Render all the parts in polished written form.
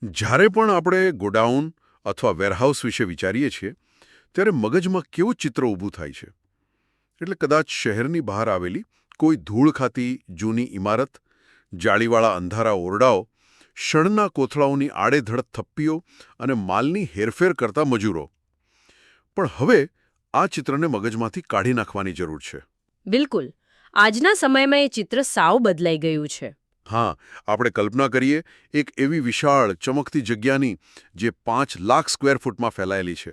જ્યારે પણ આપણે ગોડાઉન અથવા વેરહાઉસ વિશે વિચારીએ છીએ ત્યારે મગજમાં કેવું ચિત્ર ઊભું થાય છે. એટલે કદાચ શહેરની બહાર આવેલી કોઈ ધૂળ ખાતી જૂની ઇમારત, જાળીવાળા અંધારા ઓરડાઓ, શણના કોથળાઓની આડેધડ થપ્પીઓ અને માલની હેરફેર કરતા મજૂરો. પણ હવે આ ચિત્રને મગજમાંથી કાઢી નાખવાની જરૂર છે. બિલકુલ. આજના સમયમાં એ ચિત્ર સાવ બદલાઈ ગયું છે. હા, આપણે કલ્પના કરીએ એક એવી વિશાળ ચમકતી જગ્યાની જે 5 લાખ સ્ક્વેર ફૂટમાં ફેલાયેલી છે,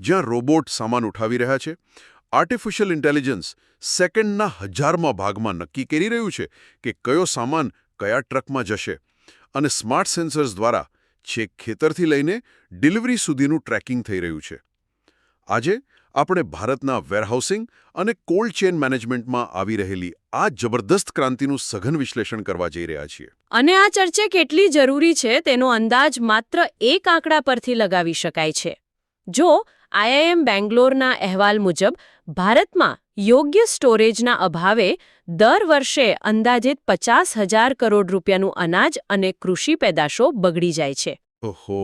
જ્યાં રોબોટ સામાન ઉઠાવી રહ્યા છે, આર્ટિફિશિયલ ઇન્ટેલિજન્સ સેકન્ડના 1000મા ભાગમાં નક્કી કરી રહ્યું છે કે કયો સામાન કયા ટ્રકમાં જશે, અને સ્માર્ટ સેન્સર્સ દ્વારા છેક ખેતરથી લઈને ડિલિવરી સુધીનું ટ્રેકિંગ થઈ રહ્યું છે. આજે આપણે ભારતના વેરહાઉસિંગ અને કોલ્ડ ચેન મેનેજમેન્ટમાં આવી રહેલી આ જબરદસ્ત ક્રાંતિનું સઘન વિશ્લેષણ કરવા જઈ રહ્યા છીએ. અને આ ચર્ચા કેટલી જરૂરી છે તેનો અંદાજ માત્ર એક આંકડા પરથી લગાવી શકાય છે. જો આઈઆઈએમ બેંગ્લોરના અહેવાલ મુજબ ભારતમાં યોગ્ય સ્ટોરેજના અભાવે દર વર્ષે અંદાજિત 50,000 કરોડ રૂપિયાનું અનાજ અને કૃષિ પેદાશો બગડી જાય છે. ઓહો,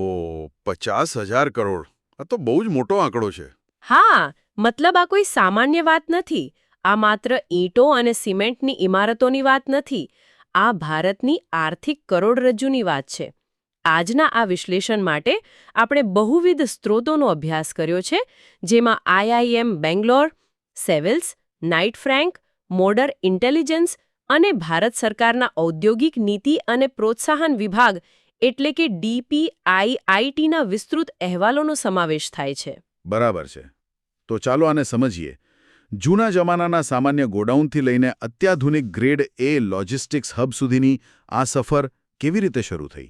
50,000 કરોડ! આ તો બહુ જ મોટો આંકડો છે. હા, મતલબ આ કોઈ સામાન્ય વાત નથી. આ માત્ર ઈંટો અને સિમેન્ટની ઇમારતોની વાત નથી. આ ભારતની આર્થિક કરોડરજ્જુની વાત છે. આજના આ વિશ્લેષણ માટે આપણે બહુવિધ સ્ત્રોતોનો અભ્યાસ કર્યો છે, જેમાં IIM Bangalore, Savills, Knight Frank, Mordor Intelligence અને ભારત સરકારના ઔદ્યોગિક નીતિ અને પ્રોત્સાહન વિભાગ એટલે કે DPIITના વિસ્તૃત અહેવાલોનો સમાવેશ થાય છે. બરાબર છે. તો ચાલો આને સમજીએ. જૂના જમાનાના સામાન્ય ગોડાઉનથી લઈને અત્યાધુનિક ગ્રેડ એ લોજિસ્ટિક્સ હબ સુધીની આ સફર કેવી રીતે શરૂ થઈ?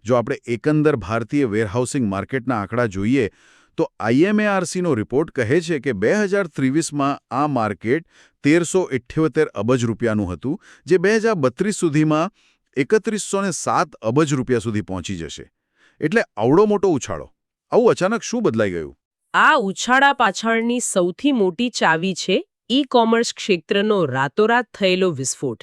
જો આપણે એકંદર ભારતીય વેરહાઉસિંગ માર્કેટના આંકડા જોઈએ તો IMARCનો રિપોર્ટ કહે છે કે 2023માં આ માર્કેટ 1378 અબજ રૂપિયાનું હતું, જે 2032 સુધીમાં 3107 અબજ રૂપિયા સુધી પહોંચી જશે. એટલે આવડો મોટો ઉછાળો. આવું અચાનક શું બદલાઈ ગયું? આ ઉછાળા પાછળની સૌથી મોટી ચાવી છે ઈ કોમર્સ ક્ષેત્રનો રાતોરાત થયેલો વિસ્ફોટ.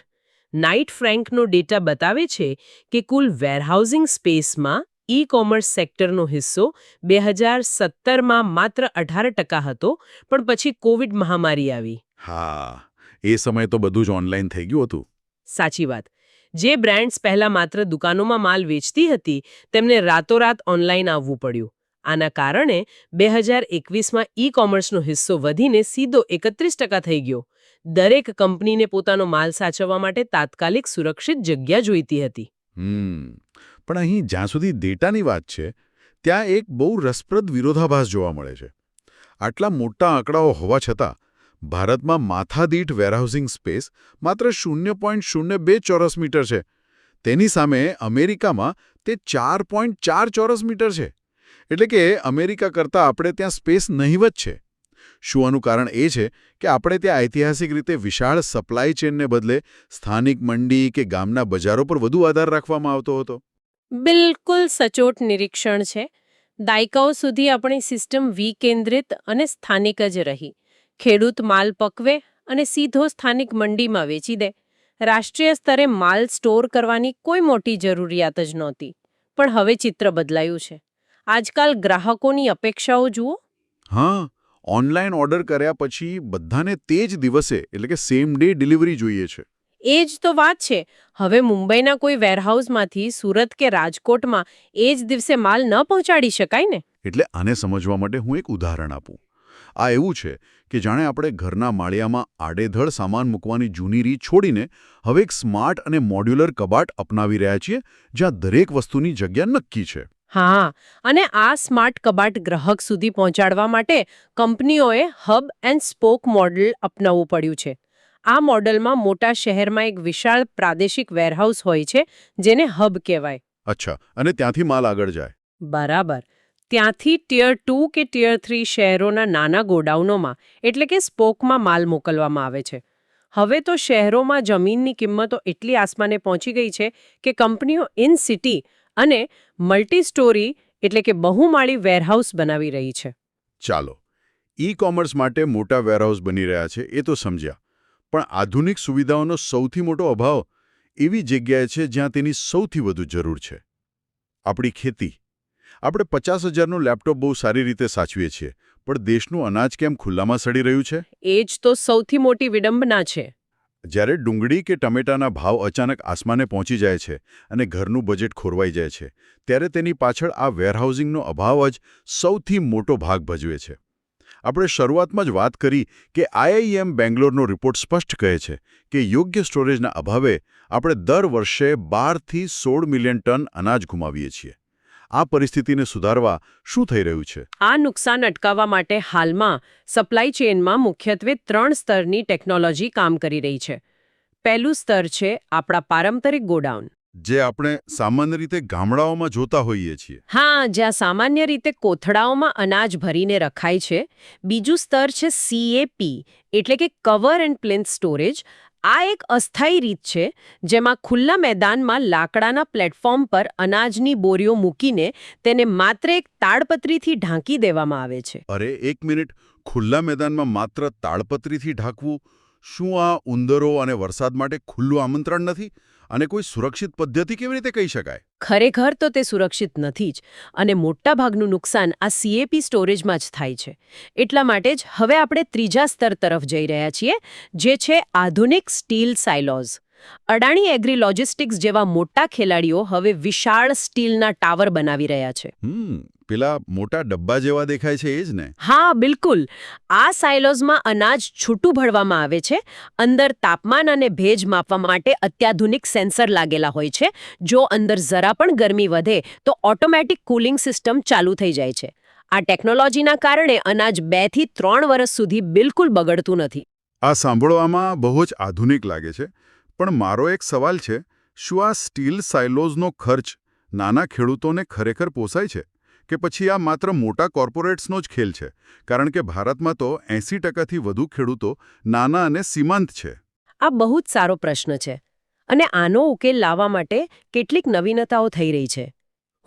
નાઇટ ફ્રેન્કનો ડેટા બતાવે છે કે કુલ વેરહાઉસિંગ સ્પેસમાં ઈ કોમર્સ સેક્ટરનો હિસ્સો 2017માં માત્ર 18% હતો, પણ પછી કોવિડ મહામારી આવી. હા, એ સમયે તો બધું જ ઓનલાઈન થઈ ગયું હતું. સાચી વાત. જે બ્રાન્ડ્સ પહેલા માત્ર દુકાનોમાં માલ વેચતી હતી, તેમને રાતોરાત ઓનલાઈન આવવું પડ્યું. આના કારણે 2021માં ઈ કોમર્સનો હિસ્સો વધીને સીધો 31% થઈ ગયો. દરેક કંપનીને પોતાનો માલ સાચવવા માટે તાત્કાલિક સુરક્ષિત જગ્યા જોઈતી હતી. પણ અહીં જ્યાં સુધી ડેટાની વાત છે, ત્યાં એક બહુ રસપ્રદ વિરોધાભાસ જોવા મળે છે. આટલા મોટા આંકડાઓ હોવા છતાં ભારતમાં માથાદીઠ વેરહાઉસિંગ સ્પેસ માત્ર 0.02 ચોરસ મીટર છે. તેની સામે અમેરિકામાં તે 4.4 ચોરસ મીટર છે. એટલે કે અમેરિકા કરતાં આપણે ત્યાં સ્પેસ નહિવત છે. શું આનું કારણ એ છે કે આપણે ત્યાં ઐતિહાસિક રીતે વિશાળ સપ્લાય ચેનને બદલે સ્થાનિક મંડી કે ગામના બજારો પર વધુ આધાર રાખવામાં આવતો હતો? બિલકુલ સચોટ નિરીક્ષણ છે. દાયકાઓ સુધી આપણી સિસ્ટમ વિકેન્દ્રિત અને સ્થાનિક જ રહી. ખેડૂત માલ પકવે અને સીધો સ્થાનિક મંડીમાં વેચી દે. રાષ્ટ્રીય સ્તરે માલ સ્ટોર કરવાની કોઈ મોટી જરૂરિયાત જ નહોતી. પણ હવે ચિત્ર બદલાયું છે. આજકાલ ગ્રાહકોની અપેક્ષાઓ જુઓ. હા, ઓનલાઈન ઓર્ડર કર્યા પછી બધાને તે જ દિવસે એટલે કે સેમ ડે ડિલિવરી જોઈએ છે. એ જ તો વાત છે. હવે મુંબઈના કોઈ વેરહાઉસમાંથી સુરત કે રાજકોટમાં એ જ દિવસે માલ ન પહોંચાડી શકાય ને. એટલે આને સમજવા માટે હું એક ઉદાહરણ આપું. આ એવું છે કે જાણે આપણે ઘરના માળિયામાં આડેધડ સામાન મૂકવાની જૂની રીત છોડીને હવે એક સ્માર્ટ અને મોડ્યુલર કબાટ અપનાવી રહ્યા છીએ, જ્યાં દરેક વસ્તુની જગ્યા નક્કી છે. હા, અને આ સ્માર્ટ કબાટ ગ્રાહક સુધી પહોંચાડવા માટે કંપનીઓએ હબ એન્ડ સ્પોક મોડલ અપનાવવું પડ્યું છે. આ મોડલમાં મોટા શહેરમાં એક વિશાળ પ્રાદેશિક વેરહાઉસ હોય છે, જેને હબ કહેવાય. અચ્છા, અને ત્યાંથી માલ આગળ જાય. બરાબર. ત્યાંથી ટિયર 2 કે ટિયર 3 શહેરોના નાના ગોડાઉનોમાં એટલે કે સ્પોકમાં માલ મોકલવામાં આવે છે. હવે તો શહેરોમાં જમીનની કિંમતો એટલી આસમાને પહોંચી ગઈ છે કે કંપનીઓ ઇન સિટી અને મલ્ટી સ્ટોરી એટલે કે બહુમાળી વેરહાઉસ બનાવી રહી છે. ચાલો, ઈ કોમર્સ માટે મોટા વેરહાઉસ બની રહ્યા છે એ તો સમજ્યા, પણ આધુનિક સુવિધાઓનો સૌથી મોટો અભાવ એવી જગ્યાએ છે જ્યાં તેની સૌથી વધુ જરૂર છે. આપણી ખેતી. આપણે 50,000નું લેપટોપ બહુ સારી રીતે સાચવીએ છીએ, પણ દેશનું અનાજ કેમ ખુલ્લામાં સડી રહ્યું છે? એ જ તો સૌથી મોટી વિડંબના છે. જ્યારે ડુંગળી કે ટમેટાના ભાવ અચાનક આસમાને પહોંચી જાય છે અને ઘરનું બજેટ ખોરવાઈ જાય છે, ત્યારે તેની પાછળ આ વેરહાઉસિંગનો અભાવ જ સૌથી મોટો ભાગ ભજવે છે. આપણે શરૂઆતમાં જ વાત કરી કે IIM બેંગ્લોરનો રિપોર્ટ સ્પષ્ટ કહે છે કે યોગ્ય સ્ટોરેજના અભાવે આપણે દર વર્ષે 12થી 16 મિલિયન ટન અનાજ ગુમાવીએ છીએ. આ પરિસ્થિતિને સુધારવા શું થઈ રહ્યું છે? આ નુકસાન અટકાવવા માટે હાલમાં સપ્લાય ચેઇનમાં મુખ્યત્વે 3 સ્તરની ટેકનોલોજી કામ કરી રહી છે. પહેલું સ્તર છે આપણા પારંપરિક ગોડાઉન. જે આપણે સામાન્ય રીતે ગામડાઓમાં જોતા હોઈએ છીએ. હા, જ્યાં સામાન્ય રીતે કોથળાઓમાં અનાજ ભરીને રખાય છે. બીજું સ્તર છે CAP, એટલે કે કવર એન્ડ પ્લિન્થ સ્ટોરેજ. આ એક અસ્થાયી રીત છે જેમાં ખુલ્લા મેદાનમાં લાકડાના પ્લેટફોર્મ પર અનાજની બોરીઓ મૂકીને તેને માત્ર એક તાડપત્રીથી ઢાંકી દેવામાં આવે છે. અરે એક મિનિટ, ખુલ્લા મેદાનમાં માત્ર તાડપત્રીથી ઢાંકવું, શું આ ઉંદરો અને વરસાદ માટે ખુલ્લું આમંત્રણ નથી? અને કોઈ સુરક્ષિત પદ્ધતિ કેવી રીતે કહી શકાય? ખરેખર તો તે સુરક્ષિત નથી જ, અને મોટાભાગનું નુકસાન આ CAP સ્ટોરેજમાં જ થાય છે. એટલા માટે જ હવે આપણે ત્રીજા સ્તર તરફ જઈ રહ્યા છીએ, જે છે આધુનિક સ્ટીલ સાયલોઝ. અડાણી એગ્રી લોજિસ્ટિક્સ જેવા મોટા ખેલાડીઓ હવે વિશાળ સ્ટીલના ટાવર બનાવી રહ્યા છે. પેલા મોટા ડબ્બા જેવા દેખાય છે એ જ ને? હા, બિલકુલ. આ સાયલોઝમાં અનાજ છૂટું ભરવામાં આવે છે. અંદર તાપમાન અને ભેજ માપવા માટે અત્યાધુનિક સેન્સર લાગેલા હોય છે. જો અંદર જરા પણ ગરમી વધે તો ઓટોમેટિક કુલિંગ સિસ્ટમ ચાલુ થઈ જાય છે. આ ટેકનોલોજીના કારણે અનાજ 2 થી 3 વર્ષ સુધી બિલકુલ બગડતું નથી. આ સાંભળવામાં બહુ જ આધુનિક લાગે છે, પણ મારો એક સવાલ છે, શું આ સ્ટીલ સાયલોઝનો ખર્ચ નાના ખેડૂતોને ખરેખર પોસાય છે? કે પછી આ માત્ર મોટા કોર્પોરેટ્સનો જ ખેલ છે? કારણ કે ભારતમાં તો 80%થી વધુ ખેડૂતો નાના અને સીમાંત છે. આ બહુ જ સારો પ્રશ્ન છે, અને આનો ઉકેલ લાવવા માટે કેટલીક નવીનતાઓ થઈ રહી છે.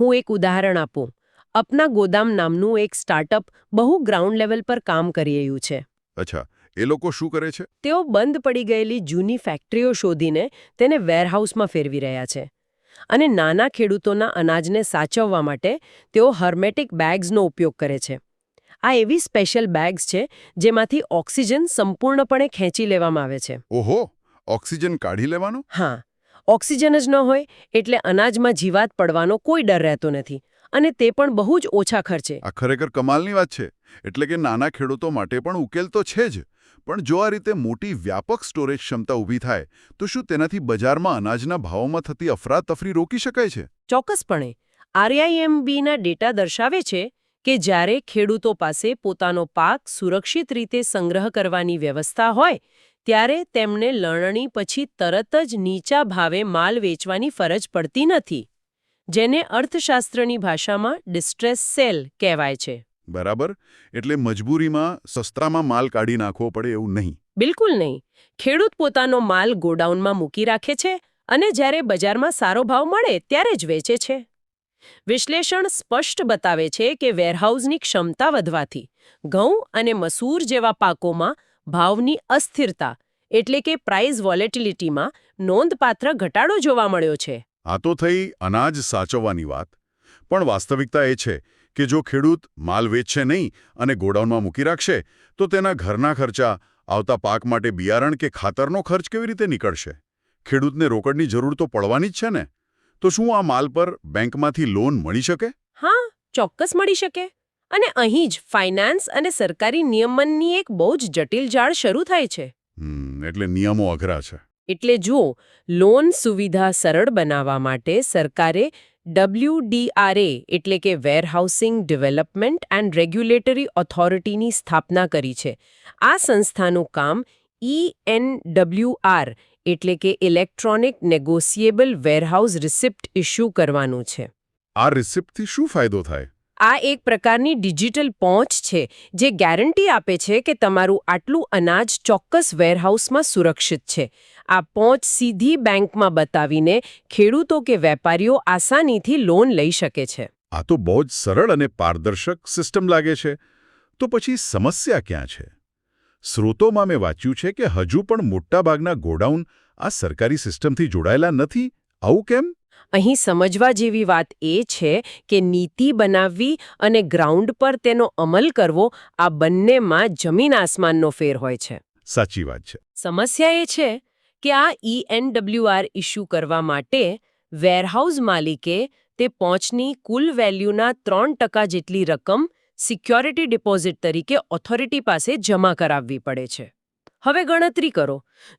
હું એક ઉદાહરણ આપું. અપના ગોદામ નામનું એક સ્ટાર્ટઅપ બહુ ગ્રાઉન્ડ લેવલ પર કામ કરી રહ્યું છે. અચ્છા, એ લોકો શું કરે છે? તેઓ બંધ પડી ગયેલી જૂની ફેક્ટરીઓ શોધીને તેને વેરહાઉસમાં ફેરવી રહ્યા છે. અને નાના ખેડૂતોના અનાજને સાચવવા માટે તેઓ હર્મેટિક બેગ્સનો ઉપયોગ કરે છે. આ એવી સ્પેશિયલ બેગ્સ છે જેમાંથી ઓક્સિજન સંપૂર્ણપણે ખેંચી લેવામાં આવે છે. ઓહો, ઓક્સિજન કાઢી લેવાનો? હા, ઓક્સિજન જ ન હોય એટલે અનાજમાં જીવાત પડવાનો કોઈ ડર રહેતો નથી, અને તે પણ બહુ જ ઓછા ખર્ચે. આ ખરેખર કમાલની વાત છે. એટલે કે નાના ખેડૂતો માટે પણ ઉકેલ તો છે જ, પણ જો આ રીતે મોટી વ્યાપક સ્ટોરેજ ક્ષમતા ઊભી થાય તો શું તેનાથી બજારમાં અનાજના ભાવોમાં થતી અફરાતફરી રોકી શકાય છે? ચોક્કસપણે. RIMBના ડેટા દર્શાવે છે કે જ્યારે ખેડૂતો પાસે પોતાનો પાક સુરક્ષિત રીતે સંગ્રહ કરવાની વ્યવસ્થા હોય, ત્યારે તેમને લણણી પછી તરત જ નીચા ભાવે માલ વેચવાની ફરજ પડતી નથી, જેને અર્થશાસ્ત્રની ભાષામાં ડિસ્ટ્રેસ સેલ કહેવાય છે. બરાબર, એટલે મજબૂરીમાં સસ્તામાં માલ કાઢી નાખવો પડે એવું નહીં. બિલકુલ નહીં. ખેડૂત પોતાનો માલ ગોડાઉનમાં મૂકી રાખે છે અને જ્યારે બજારમાં સારો ભાવ મળે ત્યારે જ વેચે છે. વિશ્લેષણ સ્પષ્ટ બતાવે છે કે વેરહાઉસની ક્ષમતા વધવાથી ઘઉં અને મસૂર જેવા પાકોમાં ભાવની અસ્થિરતા, એટલે કે પ્રાઇસ વોલેટિલિટીમાં નોંધપાત્ર ઘટાડો જોવા મળ્યો છે. આ તો થઈ અનાજ સાચવવાની વાત, પણ વાસ્તવિકતા એ છે કે જો ખેડૂત માલ વેચશે નહીં અને ગોડાઉનમાં મૂકી રાખશે તો તેના ઘરના ખર્ચા, આવતા પાક માટે બિયારણ કે ખાતરનો ખર્ચ કેવી રીતે નીકળશે? ખેડૂતને રોકડની જરૂર તો પડવાની જ છે ને. તો શું આ માલ પર બેંકમાંથી લોન મળી શકે? હા, ચોક્કસ મળી શકે. અને અહીં જ ફાઇનાન્સ અને સરકારી નિયમનની એક બહુ જ જટિલ જાળ શરૂ થાય છે. એટલે નિયમો અઘરા છે. એટલે જુઓ, લોન સુવિધા સરળ બનાવવા માટે સરકારે WDRA, એટલે કે વેરહાઉસિંગ ડેવલપમેન્ટ એન્ડ રેગ્યુલેટરી ઓથોરિટીની સ્થાપના કરી છે. આ સંસ્થાનું કામ ENWR, એટલે કે electronic negotiable warehouse receipt issue કરવાનું છે. આ રિસિપ્ટથી શું ફાયદો થાય? આ એક પ્રકારની ડિજિટલ પહોંચ છે જે ગેરંટી આપે છે કે તમારું આટલું અનાજ ચોક્કસ વેરહાઉસમાં સુરક્ષિત છે. આ પહોંચ સીધી બેંકમાં બતાવીને ખેડૂતો કે વેપારીઓ આસાનીથી લોન લઈ શકે છે. આ તો બહુ જ સરળ અને પારદર્શક સિસ્ટમ લાગે છે. તો પછી સમસ્યા ક્યાં છે? સ્રોતોમાં મેં વાંચ્યું છે કે હજુ પણ મોટાભાગના ગોડાઉન આ સરકારી સિસ્ટમથી જોડાયેલા નથી. આવું કેમ? અહીં સમજવા જેવી વાત એ છે કે નીતિ બનાવવી અને ગ્રાઉન્ડ પર તેનો અમલ કરવો આ બંનેમાં જમીન આસમાનનો ફેર હોય છે. સાચી વાત છે. સમસ્યા એ છે કે આ ENWR ઇસ્યુ કરવા માટે વેરહાઉસ માલિકે તે પહોંચની કુલ વેલ્યુના 3% જેટલી રકમ સિક્યોરિટી ડિપોઝિટ તરીકે ઓથોરિટી પાસે જમા કરાવવી પડે છે. હવે ગણતરી કરો,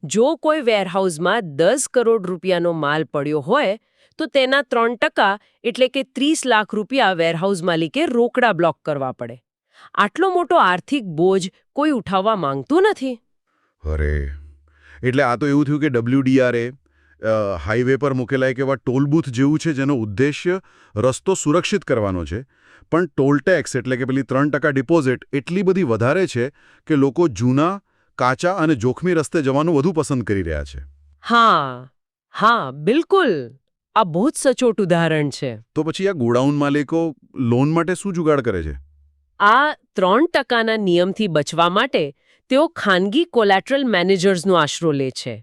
જો કોઈ વેરહાઉસમાં 10 કરોડ રૂપિયાનો માલ પડ્યો હોય તો તેના 3% એટલે કે 30 લાખ રૂપિયા વેરહાઉસ માલિકે રોકડા બ્લોક કરવા પડે. આટલો મોટો આર્થિક બોજ કોઈ ઉઠાવવા માંગતું નથી. અરે, એટલે આ તો એવું થયું કે WDRA હાઈવે પર મૂકેલા એક એવા ટોલ બૂથ જેવું છે જેનો ઉદ્દેશ્ય રસ્તો સુરક્ષિત કરવાનો છે, પણ ટોલ ટેક્સ એટલે કે પેલી 3% ડિપોઝિટ એટલી બધી વધારે છે કે લોકો જૂના, કાચા અને જોખમી રસ્તે જવાનું વધુ પસંદ કરી રહ્યા છે. હા, બિલકુલ. આ બહુ જ સચોટ ઉદાહરણ છે. તો પછી આ ગોડાઉન માલિકો લોન માટે શું જુગાડ કરે છે? આ 3%ના નિયમથી બચવા માટે તેઓ ખાનગી કોલેટરલ મેનેજર્સનો આશરો લે છે.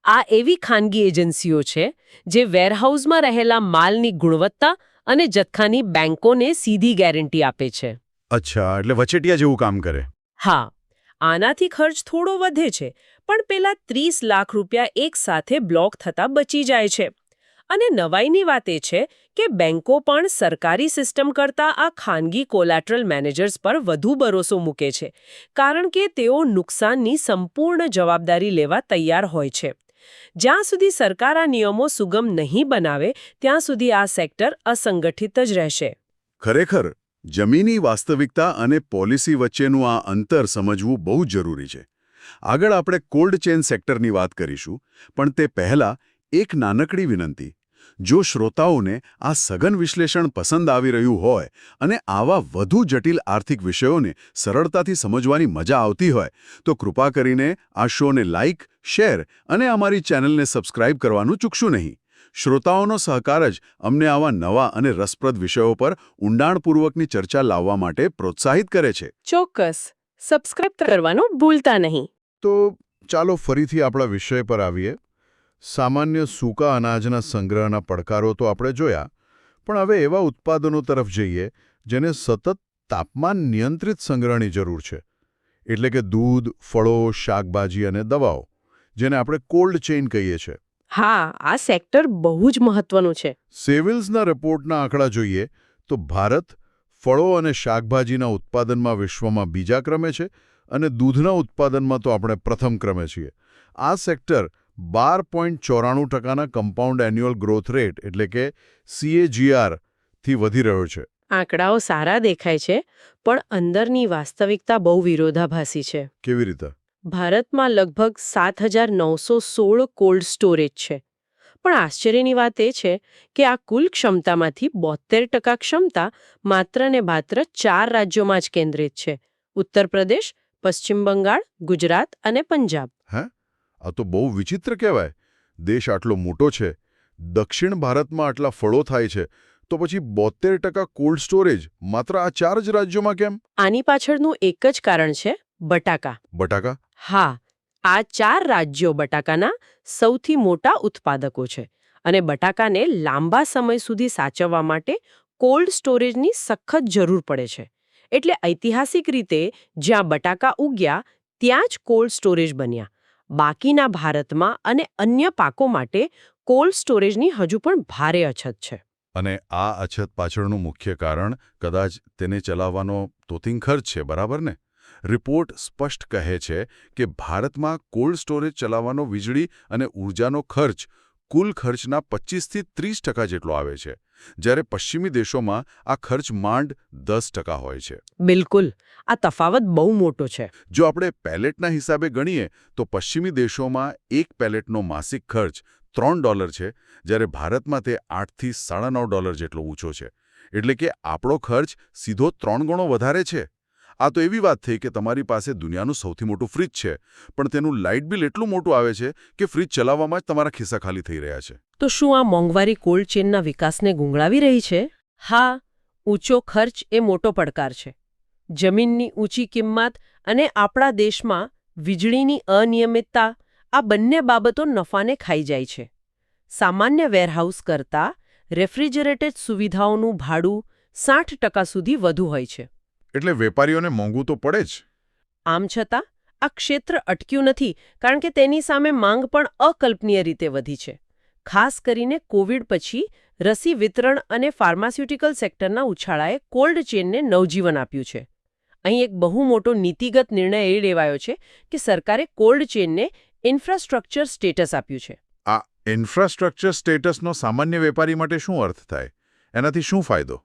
આ એવી ખાનગી એજન્સીઓ છે જે વેરહાઉસમાં રહેલા માલની ગુણવત્તા અને જથ્થાની બેંકોને સીધી ગેરંટી આપે છે. અચ્છા, એટલે વચેટિયા જેવું કામ કરે. હા, આનાથી ખર્ચ થોડો વધે છે, પણ પેલા 30 લાખ રૂપિયા એકસાથે બ્લોક થતા બચી જાય છે. અને નવાઈની વાત એ છે કે બેંકો પણ સરકારી સિસ્ટમ કરતાં આ ખાનગી કોલેટરલ મેનેજર્સ પર વધુ ભરોસો મૂકે છે, કારણ કે તેઓ નુકસાનની સંપૂર્ણ જવાબદારી લેવા તૈયાર હોય છે. જ્યાં સુધી સરકાર આ નિયમો સુગમ નહીં બનાવે ત્યાં સુધી આ સેક્ટર અસંગઠિત જ રહેશે. ખરેખર જમીની વાસ્તવિકતા અને પોલિસી વચ્ચેનું આ અંતર સમજવું બહુ જરૂરી છે. આગળ આપણે કોલ્ડ ચેન સેક્ટરની વાત કરીશું, પણ તે પહેલા એક નાનકડી વિનંતી. જો શ્રોતાઓને આ સઘન વિશ્લેષણ પસંદ આવી રહ્યું હોય અને આવા વધુ જટિલ આર્થિક વિષયોને સરળતાથી સમજવાની મજા આવતી હોય તો કૃપા કરીને આ શોને લાઇક, શેર અને અમારી ચેનલને સબસ્ક્રાઇબ કરવાનું ચૂકશો નહીં. શ્રોતાઓનો સહકાર જ અમને આવા નવા અને રસપ્રદ વિષયો પર ઊંડાણપૂર્વકની ચર્ચા લાવવા માટે પ્રોત્સાહિત કરે છે. ચોક્કસ, સબસ્ક્રાઇબ કરવાનું ભૂલતા નહીં. તો ચાલો ફરીથી આપણા વિષય પર આવીએ. સામાન્ય સૂકા અનાજના સંગ્રહના પડકારો તો આપણે જોયા, પણ હવે એવા ઉત્પાદનો તરફ જઈએ જેને સતત તાપમાન નિયંત્રિત સંગ્રહની જરૂર છે. એટલે કે દૂધ, ફળો, શાકભાજી અને દવાઓ, જેને આપણે કોલ્ડ ચેઇન કહીએ છીએ. હા, આ સેક્ટર બહુ જ મહત્વનું છે. સેવિલ્સના રિપોર્ટના આંકડા જોઈએ તો ભારત ફળો અને શાકભાજીના ઉત્પાદનમાં વિશ્વમાં બીજા ક્રમે છે અને દૂધના ઉત્પાદનમાં તો આપણે પ્રથમ ક્રમે છીએ. આ સેક્ટર 12.94%ના કમ્પાઉન્ડ એન્યુઅલ ગ્રોથ રેટ એટલે કે CAGR થી વધી રહ્યો છે. આંકડાઓ સારા દેખાય છે, પણ અંદરની વાસ્તવિકતા બહુ વિરોધાભાસી છે. કેવી રીતે? ભારતમાં લગભગ 7,916 કોલ્ડ સ્ટોરેજ છે, પણ આશ્ચર્યની વાત એ છે કે આ કુલ ક્ષમતામાંથી 72% ક્ષમતા માત્ર ને માત્ર 4 રાજ્યોમાં જ કેન્દ્રિત છે: ઉત્તર પ્રદેશ, પશ્ચિમ બંગાળ, ગુજરાત અને પંજાબ. આ તો બહુ વિચિત્ર કહેવાય. દેશ આટલો મોટો છે, દક્ષિણ ભારતમાં આટલા ફળો થાય છે, તો પછી 72% કોલ્ડ સ્ટોરેજ માત્ર આ 4 જ રાજ્યોમાં કેમ? આની પાછળનું એક જ કારણ છે: બટાકા. બટાકા? હા, આ 4 રાજ્યો બટાકાના સૌથી મોટા ઉત્પાદકો છે અને બટાકાને લાંબા સમય સુધી સાચવવા માટે કોલ્ડ સ્ટોરેજની સખત જરૂર પડે છે. એટલે ઐતિહાસિક રીતે જ્યાં બટાકા ઉગ્યા ત્યાં જ કોલ્ડ સ્ટોરેજ બન્યા. બાકીના ભારતમાં અને અન્ય પાકો માટે કોલ્ડ સ્ટોરેજની હજુ પણ ભારે અછત છે. અને આ અછત પાછળનું મુખ્ય કારણ કદાચ તેને ચલાવવાનો તોતિંગ ખર્ચ છે, બરાબર ને? રિપોર્ટ સ્પષ્ટ કહે છે કે ભારતમાં કોલ્ડ સ્ટોરેજ ચલાવવાનો વીજળી અને ઊર્જાનો ખર્ચ કુલ ખર્ચના 25થી 30% જેટલો આવે છે, જ્યારે પશ્ચિમી દેશોમાં આ ખર્ચ માંડ 10% હોય છે. બિલકુલ, આ તફાવત બહુ મોટો છે. જો આપણે પેલેટના હિસાબે ગણીએ તો પશ્ચિમી દેશોમાં એક પેલેટનો માસિક ખર્ચ $3 છે, જ્યારે ભારતમાં તે $8થી $9.5 જેટલો ઊંચો છે. એટલે કે આપણો ખર્ચ સીધો 3 ગણો વધારે છે. આ તો એવી વાત થઈ કે તમારી પાસે દુનિયાનું સૌથી મોટું ફ્રિજ છે, પણ તેનું લાઇટ બિલ એટલું મોટું આવે છે કે ફ્રિજ ચલાવવામાં જ તમારા ખિસ્સા ખાલી થઈ રહ્યા છે. તો શું આ મોંઘવારી કોલ્ડ ચેનના વિકાસને ગુંગળાવી રહી છે? હા, ઊંચો ખર્ચ એ મોટો પડકાર છે. જમીનની ઊંચી કિંમત અને આપણા દેશમાં વીજળીની અનિયમિતતા, આ બંને બાબતો નફાને ખાઈ જાય છે. સામાન્ય વેરહાઉસ કરતાં રેફ્રિજરેટેડ સુવિધાઓનું ભાડું 60% સુધી વધુ હોય છે. એટલે વેપારીઓને મોંઘું તો પડે જ. આમ છતાં આ ક્ષેત્ર અટક્યું નથી કારણ કે તેની સામે માંગ પણ અકલ્પનીય રીતે વધી છે. ખાસ કરીને કોવિડ પછી રસી વિતરણ અને ફાર્માસ્યુટિકલ સેક્ટરના ઉછાળાએ કોલ્ડ ચેનને નવજીવન આપ્યું છે. અહીં એક બહુ મોટો નીતિગત નિર્ણય એ લેવાયો છે કે સરકારે કોલ્ડ ચેનને ઇન્ફ્રાસ્ટ્રક્ચર સ્ટેટસ આપ્યું છે. આ ઇન્ફ્રાસ્ટ્રક્ચર સ્ટેટસનો સામાન્ય વેપારી માટે શું અર્થ થાય? એનાથી શું ફાયદો?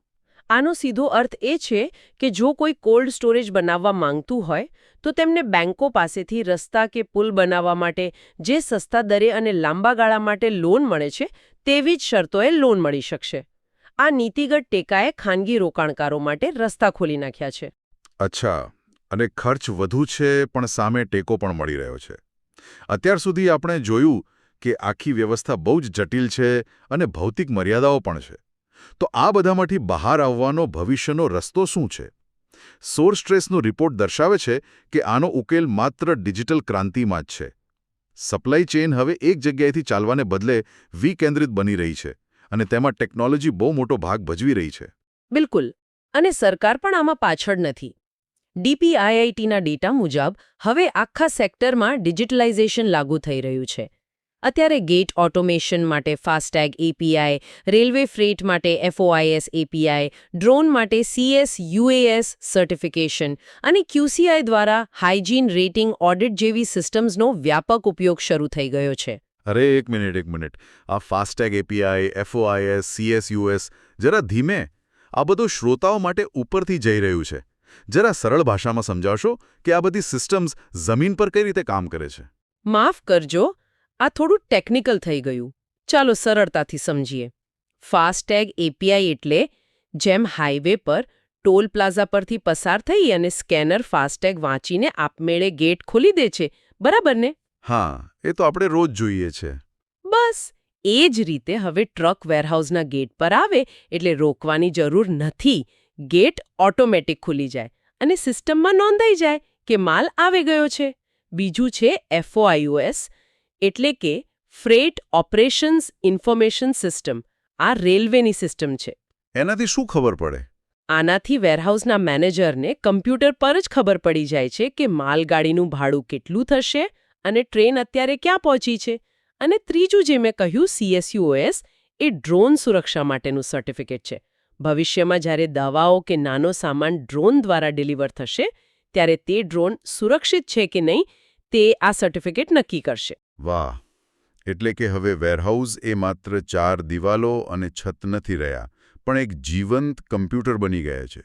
આનો સીધો અર્થ એ છે કે જો કોઈ કોલ્ડ સ્ટોરેજ બનાવવા માંગતું હોય તો તેમને બેંકો પાસેથી રસ્તા કે પુલ બનાવવા માટે જે સસ્તા દરે અને લાંબા ગાળા માટે લોન મળે છે તેવી જ શરતોએ લોન મળી શકશે. આ નીતિગત ટેકાએ ખાનગી રોકાણકારો માટે રસ્તા ખોલી નાખ્યા છે. અચ્છા, અને ખર્ચ વધુ છે પણ સામે ટેકો પણ મળી રહ્યો છે. અત્યાર સુધી આપણે જોયું કે આખી વ્યવસ્થા બહુ જ જટિલ છે અને ભૌતિક મર્યાદાઓ પણ છે. તો આ બધામાંથી બહાર આવવાનો ભવિષ્યનો રસ્તો શું છે? સોર્સ ટ્રેસનો રિપોર્ટ દર્શાવે છે કે આનો ઉકેલ માત્ર ડિજિટલ ક્રાંતિમાં જ છે. સપ્લાય ચેઇન હવે એક જગ્યાએથી ચાલવાને બદલે વિકેન્દ્રિત બની રહી છે અને તેમાં ટેકનોલોજી બહુ મોટો ભાગ ભજવી રહી છે. બિલકુલ. અને સરકાર પણ આમાં પાછળ નથી. DPIITના ડેટા મુજબ હવે આખા સેક્ટરમાં ડિજિટલાઇઝેશન લાગુ થઈ રહ્યું છે. અત્યારે ગેટ ઓટોમેશન માટે ફાસ્ટેગ API, રેલવે ફ્રેટ માટે FOIS API, ડ્રોન માટે CS-UAS સર્ટિફિકેશન અને QCI દ્વારા હાઇજીન રેટિંગ ઓડિટ જેવી સિસ્ટમ્સનો વ્યાપક ઉપયોગ શરૂ થઈ ગયો છે. અરે એક મિનિટ. આ ફાસ્ટેગ API, FOIS, CS-UAS જરા ધીમે. આ બધું શ્રોતાઓ માટે ઉપરથી જઈ રહ્યું છે. જરા સરળ ભાષામાં સમજાવશો કે આ બધી સિસ્ટમ્સ જમીન પર કઈ રીતે કામ કરે છે? માફ કરજો, આ થોડું ટેકનિકલ થઈ ગયું. ચાલો સરળતાથી સમજીએ. ફાસ્ટેગ API એટલે જેમ હાઈવે પર ટોલ પ્લાઝા પરથી પસાર થઈ અને સ્કેનર ફાસ્ટેગ વાંચીને આપમેળે ગેટ ખોલી દે છે, બરાબર ને? હા, એ તો આપણે રોજ જોઈએ છે. બસ એ જ રીતે હવે ટ્રક વેરહાઉસના ગેટ પર આવે એટલે રોકવાની જરૂર નથી. ગેટ ઓટોમેટિક ખુલી જાય અને સિસ્ટમમાં નોંધાઈ જાય કે માલ આવી ગયો છે. બીજું છે FOIS એટલે કે ફ્રેટ ઓપરેશન્સ ઇન્ફોર્મેશન સિસ્ટમ. આ રેલવેની સિસ્ટમ છે. એનાથી શું ખબર પડે? આનાથી વેરહાઉસના મેનેજરને કમ્પ્યુટર પર જ ખબર પડી જાય છે કે માલગાડીનું ભાડું કેટલું થશે અને ટ્રેન અત્યારે ક્યાં પહોંચી છે. અને ત્રીજું જે મેં કહ્યું CS-UAS એ ડ્રોન સુરક્ષા માટેનું સર્ટિફિકેટ છે. ભવિષ્યમાં જ્યારે દવાઓ કે નાનો સામાન ડ્રોન દ્વારા ડિલિવર થશે ત્યારે તે ડ્રોન સુરક્ષિત છે કે નહીં તે આ સર્ટિફિકેટ નક્કી કરશે. વાહ! એટલે કે હવે વેરહાઉસ એ માત્ર 4 દિવાલો અને છત નથી રહ્યા, પણ એક જીવંત કમ્પ્યુટર બની ગયા છે.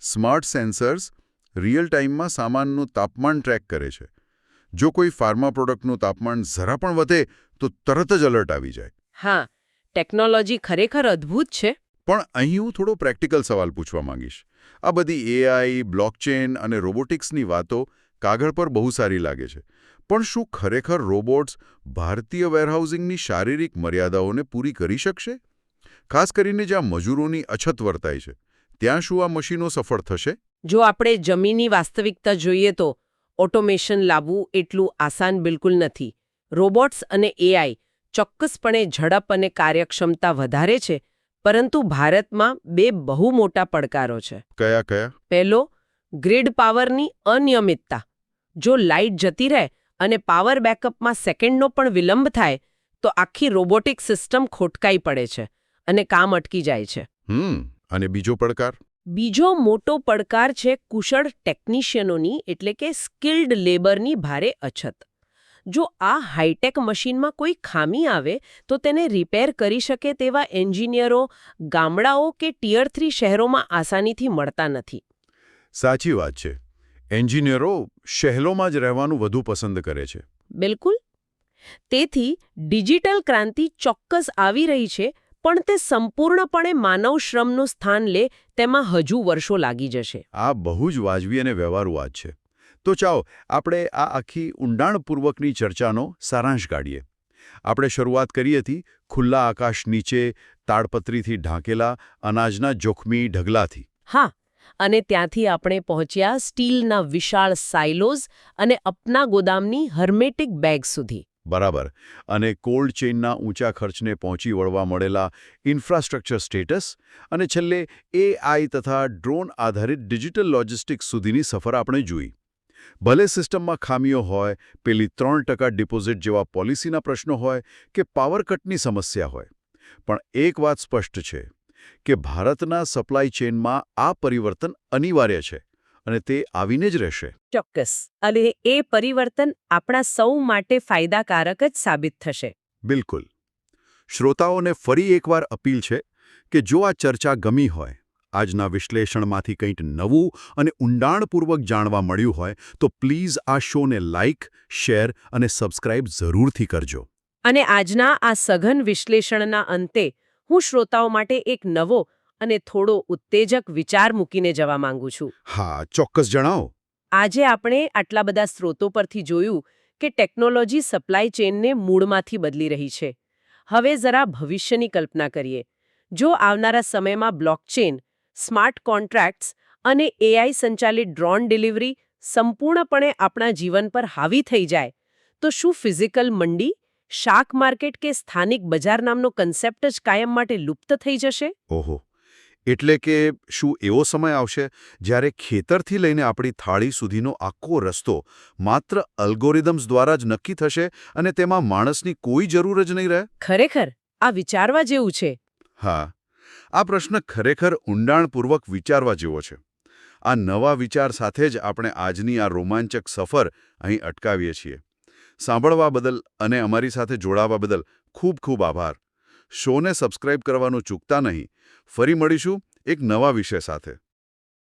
સ્માર્ટ સેન્સર્સ રિયલ ટાઈમમાં સામાનનું તાપમાન ટ્રેક કરે છે. જો કોઈ ફાર્મા પ્રોડક્ટનું તાપમાન જરા પણ વધે તો તરત જ એલર્ટ આવી જાય. હા, ટેકનોલોજી ખરેખર અદ્ભુત છે. પણ અહીં હું થોડો પ્રેક્ટિકલ સવાલ પૂછવા માંગીશ. આ બધી AI, બ્લોકચેન અને રોબોટિક્સની વાતો કાગળ પર બહુ સારી લાગે છે. પણ શું ખરેખર રોબોટ્સ ભારતીય વેરહાઉસિંગની શારીરિક મર્યાદાઓને પૂરી કરી શકશે? ખાસ કરીને જ્યાં મજૂરોની અછત વર્તાય છે, ત્યાં શું આ મશીનો સફળ થશે? જો આપણે જમીનની વાસ્તવિકતા જોઈએ તો ઓટોમેશન લાવવું એટલું આસાન બિલકુલ નથી. રોબોટ્સ અને AI ચોક્કસપણે ઝડપ અને કાર્યક્ષમતા વધારે છે, પરંતુ ભારતમાં 2 બહુ મોટા પડકારો છે. કયા? પહેલો, ગ્રીડ પાવરની અનિયમિતતા. જો લાઇટ જતી રહે અને પાવર બેકઅપમાં સેકન્ડનો પણ વિલંબ થાય તો આખી રોબોટિક સિસ્ટમ ખોટકાઈ પડે છે અને કામ અટકી જાય છે. અને બીજો પડકાર? બીજો મોટો પડકાર છે કુશળ ટેકનિશિયનોની એટલે કે સ્કિલ્ડ લેબરની ભારે અછત. જો આ હાઈટેક મશીનમાં કોઈ ખામી આવે તો તેને રિપેર કરી શકે તેવા એન્જિનિયરો ગામડાઓ કે ટિયર 3 શહેરોમાં આસાનીથી મળતા નથી. સાચી વાત છે. એન્જિનિયરો શહેરોમાં જ રહેવાનું વધુ પસંદ કરે છે. બિલકુલ. તેથી ડિજિટલ ક્રાંતિ ચોક્કસ આવી રહી છે, પણ તે સંપૂર્ણપણે માનવ શ્રમનું સ્થાન લે તેમાં હજુ વર્ષો લાગી જશે. આ બહુ જ વાજબી અને વ્યવહારુ વાત છે. તો ચાલો આપણે આ આખી ઊંડાણપૂર્વકની ચર્ચાનો સારાંશ કાઢીએ. આપણે શરૂઆત કરી હતી ખુલ્લા આકાશ નીચે તાડપત્રીથી ઢાંકેલા અનાજના જોખમી ઢગલાથી. હા, અને ત્યાંથી આપણે પહોંચ્યા સ્ટીલના વિશાળ સાઇલોઝ અને અપના ગોદામની હર્મેટિક બેગ સુધી. બરાબર. અને કોલ્ડ ચેઇનના ઊંચા ખર્ચને પહોંચી વળવા મળેલા ઇન્ફ્રાસ્ટ્રક્ચર સ્ટેટસ અને છેલ્લે AI તથા ડ્રોન આધારિત ડિજિટલ લોજિસ્ટિક્સ સુધીની સફર આપણે જોઈ. ભલે સિસ્ટમમાં ખામીઓ હોય, પેલી 3% ડિપોઝિટ જેવા પોલિસીના પ્રશ્નો હોય કે પાવર કટની સમસ્યા હોય, પણ એક વાત સ્પષ્ટ છે કે ભારતના સપ્લાય ચેઇનમાં આ પરિવર્તન અનિવાર્ય છે અને તે આવીને જ રહેશે. ચોક્કસ. અને એ પરિવર્તન આપણા સૌ માટે ફાયદાકારક જ સાબિત થશે. બિલકુલ. શ્રોતાઓને ફરી એકવાર અપીલ છે કે જો આ ચર્ચા ગમી હોય, આજના વિશ્લેષણમાંથી કંઈક નવું અને ઊંડાણપૂર્વક જાણવા મળ્યું હોય તો પ્લીઝ આ શોને લાઇક, શેર અને સબસ્ક્રાઇબ જરૂરથી કરજો. અને આજના આ સઘન વિશ્લેષણના અંતે હું શ્રોતાઓ માટે એક નવો અને થોડો ઉત્તેજક વિચાર મૂકીને જવા માંગુ છું. હા, ચોક્કસ જણાવો. આજે આપણે આટલા બધા સ્ત્રોતો પરથી જોયું કે ટેકનોલોજી સપ્લાય ચેઇનને મૂળમાંથી બદલી રહી છે. હવે જરા ભવિષ્યની કલ્પના કરીએ. જો આવનારા સમયમાં બ્લોકચેન, સ્માર્ટ કોન્ટ્રાક્ટ્સ અને AI સંચાલિત ડ્રોન ડિલિવરી સંપૂર્ણપણે આપણા જીવન પર હાવી થઈ જાય, તો શું ફિઝિકલ મંડી, શાક માર્કેટ કે સ્થાનિક બજાર નામનો કન્સેપ્ટ જ કાયમ માટે લુપ્ત થઈ જશે? ઓહો. એટલે કે શું એવો સમય આવશે જ્યારે ખેતરથી લઈને આપણી થાળી સુધીનો આખો રસ્તો માત્ર અલ્ગોરિધમ્સ દ્વારા જ નક્કી થશે અને તેમાં માણસની કોઈ જરૂર જ નહીં રહે? ખરેખર આ વિચારવા જેવું છે. હા, આ પ્રશ્ન ખરેખર ઊંડાણપૂર્વક વિચારવા જેવો છે. આ નવા વિચાર સાથે જ આપણે આજની આ રોમાંચક સફર અહીં અટકાવીએ છીએ. સાંભળવા બદલ અને અમારી સાથે જોડાવા બદલ ખૂબ ખૂબ આભાર. શોને સબસ્ક્રાઇબ કરવાનું ચૂકતા નહીં. ફરી મળીશું એક નવા વિષય સાથે.